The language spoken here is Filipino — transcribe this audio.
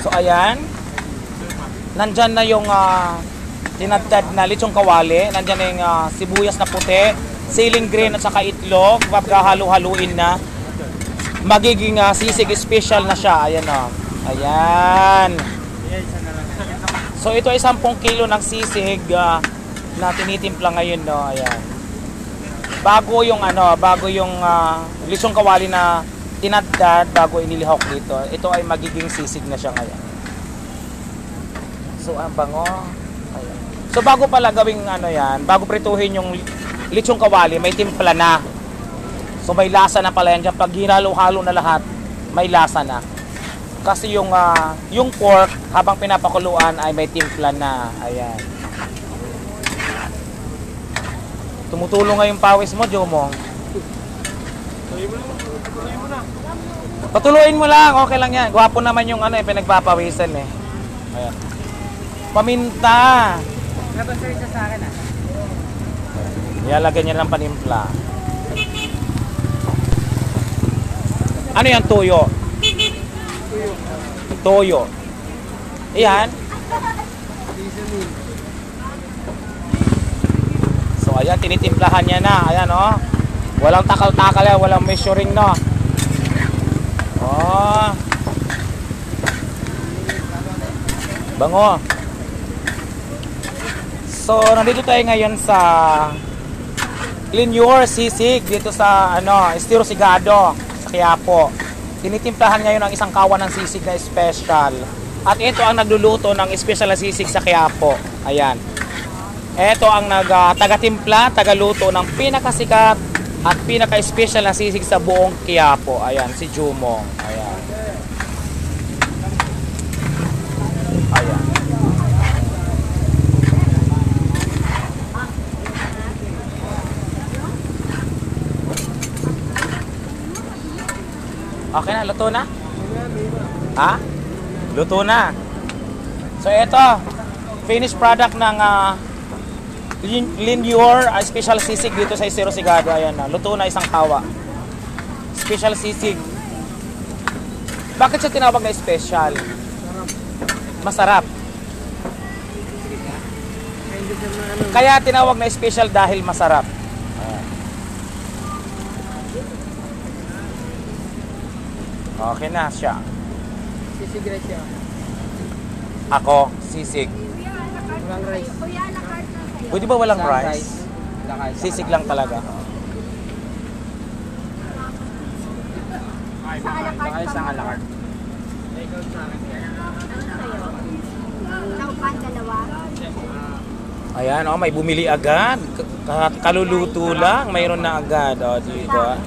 So ayan. Nandyan na yung tinadtad na lechong kawali. Nandyan na yung sibuyas na puti, siling green at saka itlog. Magkahalo-haluin na. Magiging sisig special na siya. Ayan o. Ayan. So ito ay 10 kilo ng sisig na tinitimpla ngayon, no. Ayan. Bago yung lechong kawali na tinadtad, bago inilihok dito. Ito ay magiging sisig na siya ngayon. So ang bango. Ayan. So bago pala gawing bago prituhin yung lechong kawali, may timpla na. So may lasa na pala yan. Pag hinalo-halo na lahat, may lasa na. Kasi yung pork, habang pinapakuluan ay may timpla na. Ayan. Tumutulong nga yung pawis mo, Jomong. Patuloyin mo lang, okay lang yan. Gwapo naman yung pinagpapawisan eh. Ayan. Paminta. Nabasar isa sa akin Ilalagyan niya ng panimpla. Ano yan, tuyo? Toyo. Ayan. So ayan, tinitimplahan niya na. Ayan o. Walang takal-takal yan. Walang measuring no. Oh. Bango. So nandito tayo ngayon sa Linyor Sisig dito sa Estero Sigado sa Quiapo. Tinitimplahan ngayon ang isang kawan ng sisig na special. At ito ang nagluluto ng special na sisig sa Quiapo. Ayan. Ito ang taga-timpla, taga-luto ng pinakasikat at pinaka-special na sisig sa buong Quiapo. Ayan, si Jumong. Ayan. Ayan. Okay na, luto na? Ha? Luto na. So ito, finished product ng Linyor special sisig dito sa Estero Sigado. Ayan na, luto na isang kawa. Special sisig. Bakit siya tinawag na special? Masarap. Kaya tinawag na special dahil masarap. Okay na siya. Sisig rice siya. Ako, sisig. Walang rice. Pwede ba walang rice? Sisig lang talaga. Baka isang alakart. Ayan, may bumili agad. Kaluluto lang, mayroon na agad. Diba?